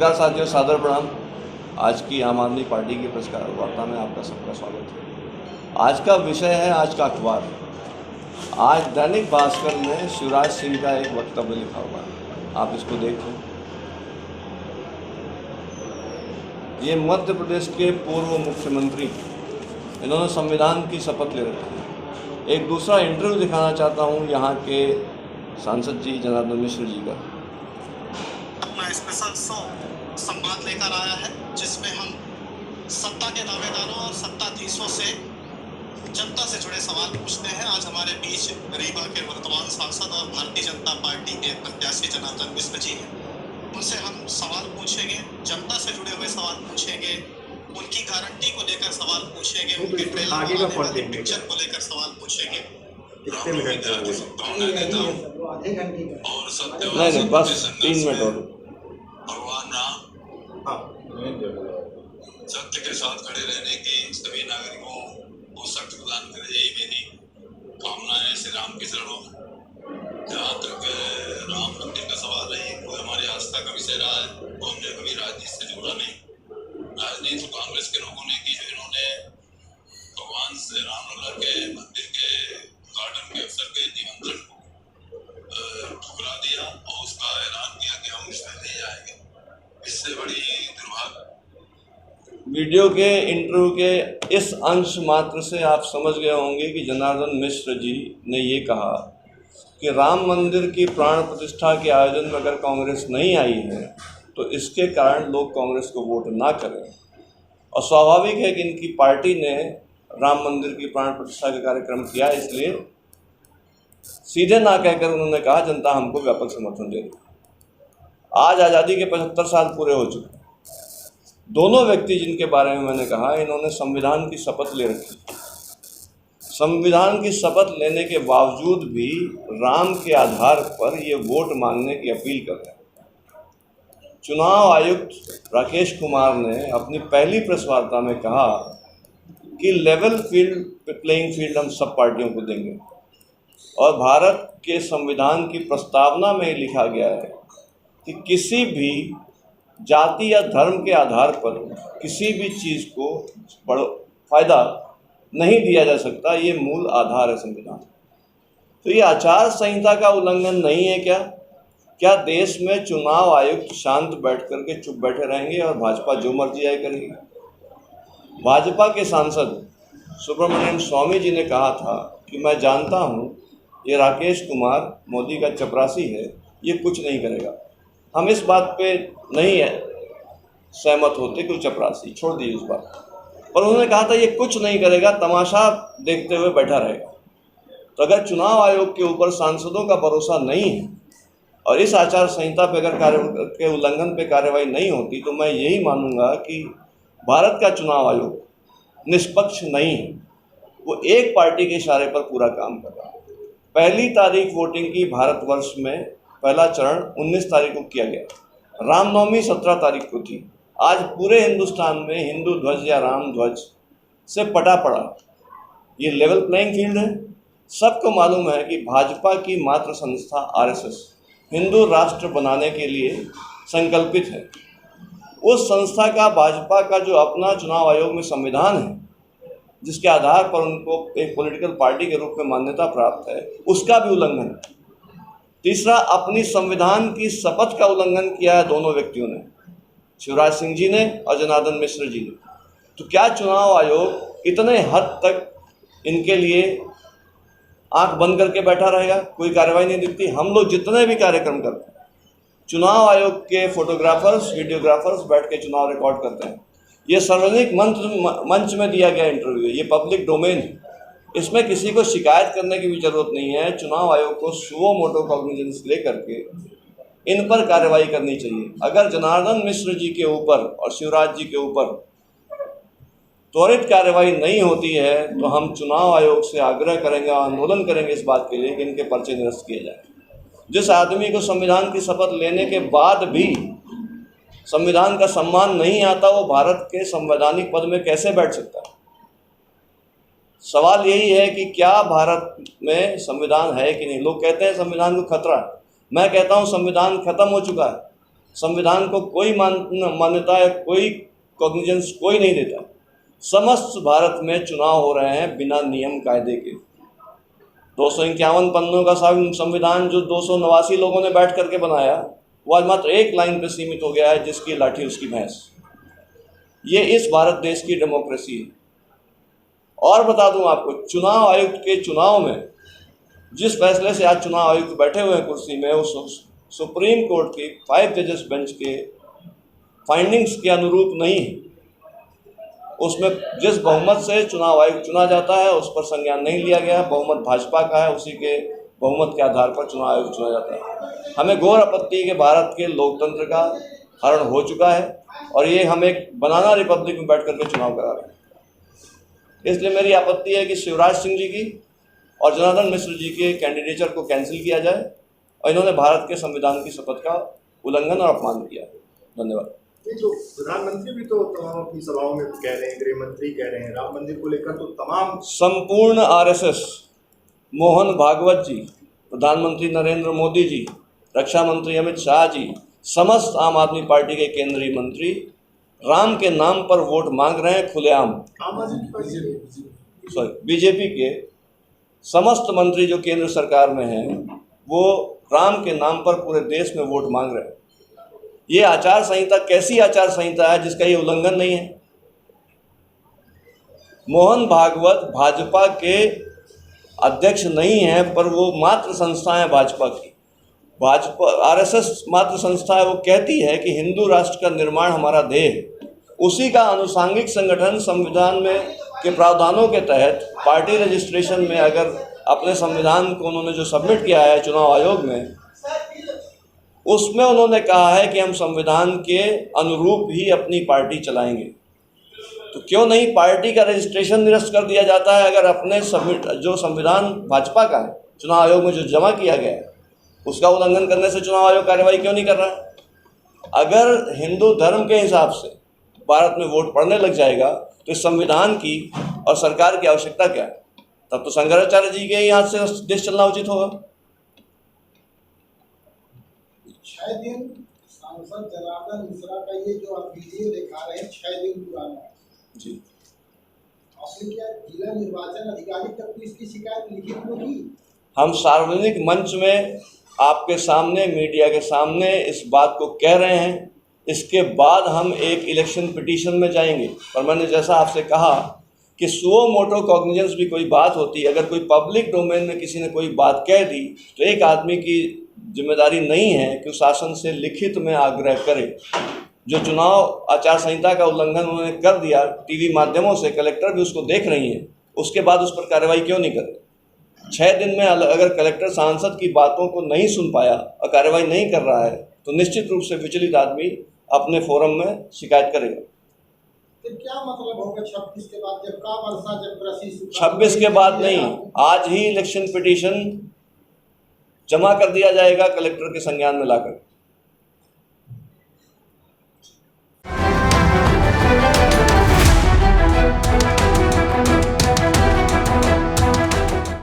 नमस्कार साथियों, सादर प्रणाम। आज की आम आदमी पार्टी की पत्रकार वार्ता में आपका सबका स्वागत है। आज का विषय है आज का अखबार। आज दैनिक भास्कर में शिवराज सिंह का एक वक्तव्य लिखा हुआ है, आप इसको देखें। ये मध्य प्रदेश के पूर्व मुख्यमंत्री, इन्होंने संविधान की शपथ ले रखी है। एक दूसरा इंटरव्यू दिखाना चाहता हूँ यहाँ के सांसद जी जनार्दन मिश्र जी का। अपना स्पेशल शो संवाद लेकर आया है, जिसमें हम सत्ता के दावेदारों और सत्ताधीशों से जनता से जुड़े सवाल पूछते हैं। आज हमारे बीच रीवा के वर्तमान सांसद और भारतीय जनता पार्टी के प्रत्याशी जनार्दन मिश्र जी हैं। उनसे हम सवाल पूछेंगे, जनता से जुड़े हुए सवाल पूछेंगे, उनकी गारंटी को लेकर सवाल पूछेंगे, उनके ट्रेलर बनाने वाले पिक्चर को लेकर सवाल पूछेंगे। नहीं, बस 3 मिनट और। भगवान राम सत्य के साथ खड़े रहने की सभी नागरिकों को शक्ति प्रदान करे, यही मेरी कामना है श्री राम के चरणों में। जहाँ तक राम मंदिर का सवाल है, वो हमारी आस्था का विषय रहा है। वो हमने कभी राजनीति से जोड़ा नहीं। राजनीति तो कांग्रेस के लोगों ने की, जो इन्होंने भगवान श्री रामलला के मंदिर के उद्घाटन के अवसर के निमंत्रण को ठुकरा दिया और उसका ऐलान किया कि हम इसमें नहीं जाएंगे। इससे बड़ी दुर्भाग्य। वीडियो के इंटरव्यू के इस अंश मात्र से आप समझ गए होंगे कि जनार्दन मिश्र जी ने ये कहा कि राम मंदिर की प्राण प्रतिष्ठा के आयोजन में अगर कांग्रेस नहीं आई है तो इसके कारण लोग कांग्रेस को वोट ना करें। और स्वाभाविक है कि इनकी पार्टी ने राम मंदिर की प्राण प्रतिष्ठा का कार्यक्रम किया, इसलिए सीधे ना कहकर उन्होंने कहा जनता हमको व्यापक समर्थन दे रही। आज आज़ादी के 75 साल पूरे हो चुके हैं। दोनों व्यक्ति जिनके बारे में मैंने कहा, इन्होंने संविधान की शपथ ले रखी। संविधान की शपथ लेने के बावजूद भी राम के आधार पर ये वोट मांगने की अपील कर रहे हैं। चुनाव आयुक्त राकेश कुमार ने अपनी पहली प्रेस वार्ता में कहा कि लेवल प्लेइंग फील्ड हम सब पार्टियों को देंगे। और भारत के संविधान की प्रस्तावना में लिखा गया है कि किसी भी जाति या धर्म के आधार पर किसी भी चीज़ को फायदा नहीं दिया जा सकता। ये मूल आधार है संविधान। तो ये आचार संहिता का उल्लंघन नहीं है क्या? क्या देश में चुनाव आयुक्त शांत बैठ करके चुप बैठे रहेंगे और भाजपा जो मर्जी आए करेगी? भाजपा के सांसद सुब्रमण्यम स्वामी जी ने कहा था कि मैं जानता हूँ ये राकेश कुमार मोदी का चपरासी है, ये कुछ नहीं करेगा। हम इस बात पे नहीं है सहमत होते कि चपरासी, छोड़ दीजिए उस बात। पर उन्होंने कहा था ये कुछ नहीं करेगा, तमाशा देखते हुए बैठा रहेगा। तो अगर चुनाव आयोग के ऊपर सांसदों का भरोसा नहीं है और इस आचार संहिता पे अगर के उल्लंघन पे कार्रवाई नहीं होती, तो मैं यही मानूंगा कि भारत का चुनाव आयोग निष्पक्ष नहीं है। वो एक पार्टी के इशारे पर पूरा काम कर रहा है। पहली तारीख वोटिंग की भारतवर्ष में पहला चरण 19 तारीख को किया गया। रामनवमी 17 तारीख को थी। आज पूरे हिंदुस्तान में हिंदू ध्वज या राम ध्वज से पटा पड़ा। ये लेवल प्लेइंग फील्ड है। सबको मालूम है कि भाजपा की मात्र संस्था आरएसएस हिंदू राष्ट्र बनाने के लिए संकल्पित है। उस संस्था का, भाजपा का जो अपना चुनाव आयोग में संविधान है, जिसके आधार पर उनको एक पॉलिटिकल पार्टी के रूप में मान्यता प्राप्त है, उसका भी उल्लंघन है। तीसरा, अपनी संविधान की शपथ का उल्लंघन किया है दोनों व्यक्तियों ने, शिवराज सिंह जी ने और जनार्दन मिश्र जी ने। तो क्या चुनाव आयोग इतने हद तक इनके लिए आंख बंद करके बैठा रहेगा? कोई कार्रवाई नहीं दिखती। हम लोग जितने भी कार्यक्रम करते हैं, चुनाव आयोग के फोटोग्राफर्स, वीडियोग्राफर्स बैठ के चुनाव रिकॉर्ड करते हैं। ये सार्वजनिक मंच में दिया गया इंटरव्यू है, ये पब्लिक डोमेन है। इसमें किसी को शिकायत करने की भी जरूरत नहीं है। चुनाव आयोग को सुओ मोटो कॉग्निजेंस ले करके इन पर कार्रवाई करनी चाहिए। अगर जनार्दन मिश्र जी के ऊपर और शिवराज जी के ऊपर त्वरित कार्रवाई नहीं होती है तो हम चुनाव आयोग से आग्रह करेंगे, आंदोलन करेंगे इस बात के लिए कि इनके पर्चे निरस्त किए जाए। जिस आदमी को संविधान की शपथ लेने के बाद भी संविधान का सम्मान नहीं आता, वो भारत के संवैधानिक पद में कैसे बैठ सकता है? सवाल यही है कि क्या भारत में संविधान है कि नहीं। लोग कहते हैं संविधान को खतरा है, मैं कहता हूँ संविधान खत्म हो चुका है। संविधान को कोई मान्यता या कोई कॉग्निजेंस कोई नहीं देता। समस्त भारत में चुनाव हो रहे हैं बिना नियम कायदे के। 251 पन्नों का संविधान जो 289 लोगों ने बैठ करके बनाया, वो आज मात्र एक लाइन पे सीमित हो गया है, जिसकी लाठी उसकी भैंस। ये इस भारत देश की डेमोक्रेसी है। और बता दूं आपको, चुनाव आयुक्त के चुनाव में जिस फैसले से आज चुनाव आयुक्त बैठे हुए हैं कुर्सी में, उस सुप्रीम कोर्ट की 5 जजेस बेंच के फाइंडिंग्स के अनुरूप नहीं है। उसमें जिस बहुमत से चुनाव आयुक्त चुना जाता है उस पर संज्ञान नहीं लिया गया। बहुमत भाजपा का है, उसी के बहुमत के आधार पर चुनाव आयुक्त चुना जाता है। हमें घोर आपत्ति कि भारत के लोकतंत्र का हरण हो चुका है और ये हम एक बनाना रिपब्लिक में बैठ करके चुनाव करा रहे हैं। इसलिए मेरी आपत्ति है कि शिवराज सिंह जी की और जनार्दन मिश्र जी के कैंडिडेचर को कैंसिल किया जाए, और इन्होंने भारत के संविधान की शपथ का उल्लंघन और अपमान किया। धन्यवाद। तो प्रधानमंत्री भी तो तमाम अपनी सभाओं में कह रहे हैं, गृह मंत्री कह रहे हैं, राम मंदिर को लेकर तो तमाम संपूर्ण आरएसएस, मोहन भागवत जी, प्रधानमंत्री नरेंद्र मोदी जी, रक्षा मंत्री अमित शाह जी, समस्त आम आदमी पार्टी के केंद्रीय मंत्री राम के नाम पर वोट मांग रहे हैं खुलेआम। बीजेपी के समस्त मंत्री जो केंद्र सरकार में हैं, वो राम के नाम पर पूरे देश में वोट मांग रहे हैं। ये आचार संहिता कैसी आचार संहिता है जिसका ये उल्लंघन नहीं है? मोहन भागवत भाजपा के अध्यक्ष नहीं है, पर वो मात्र संस्था है भाजपा की। भाजपा आरएसएस मात्र संस्था है। वो कहती है कि हिंदू राष्ट्र का निर्माण हमारा ध्येय है। उसी का अनुसांगिक संगठन संविधान में के प्रावधानों के तहत पार्टी रजिस्ट्रेशन में अगर अपने संविधान को उन्होंने जो सबमिट किया है चुनाव आयोग में, उसमें उन्होंने कहा है कि हम संविधान के अनुरूप ही अपनी पार्टी चलाएंगे। तो क्यों नहीं पार्टी का रजिस्ट्रेशन निरस्त कर दिया जाता है? अगर अपने जो संविधान भाजपा का है चुनाव आयोग में जो जमा किया गया है उसका उल्लंघन करने से चुनाव आयोग कार्रवाई क्यों नहीं कर रहा है? अगर हिंदू धर्म के हिसाब से भारत में वोट पड़ने लग जाएगा तो इस संविधान की और सरकार की आवश्यकता क्या है? तब तो शंकराचार्य जी के ही हाथ से देश चलना उचित होगा। 6 दिन सांसद जनार्दन मिश्रा का ये जो आप वीडियो दिखा रहे हैं 6 दिन पुराना जी, आपने क्या जिला निर्वाचन अधिकारी तक तो इसकी शिकायत लिखित में की? हम सार्वजनिक मंच में आपके सामने, मीडिया के सामने इस बात को कह रहे हैं। इसके बाद हम एक इलेक्शन पिटीशन में जाएंगे। पर मैंने जैसा आपसे कहा कि सुओ मोटो कॉग्निजेंस भी कोई बात होती है। अगर कोई पब्लिक डोमेन में किसी ने कोई बात कह दी तो एक आदमी की जिम्मेदारी नहीं है कि शासन से लिखित में आग्रह करे। जो चुनाव आचार संहिता का उल्लंघन उन्होंने कर दिया टीवी माध्यमों से, कलेक्टर भी उसको देख रही हैं, उसके बाद उस पर कार्रवाई क्यों नहीं कर? 6 दिन में अगर कलेक्टर सांसद की बातों को नहीं सुन पाया और कार्रवाई नहीं कर रहा है तो निश्चित रूप से विचलित आदमी अपने फोरम में शिकायत करेगा। तो क्या मतलब होगा 26 के बाद? जब का वर्षा जब कृषि 26 के बाद नहीं, आज ही इलेक्शन पिटीशन जमा कर दिया जाएगा कलेक्टर के संज्ञान में लाकर।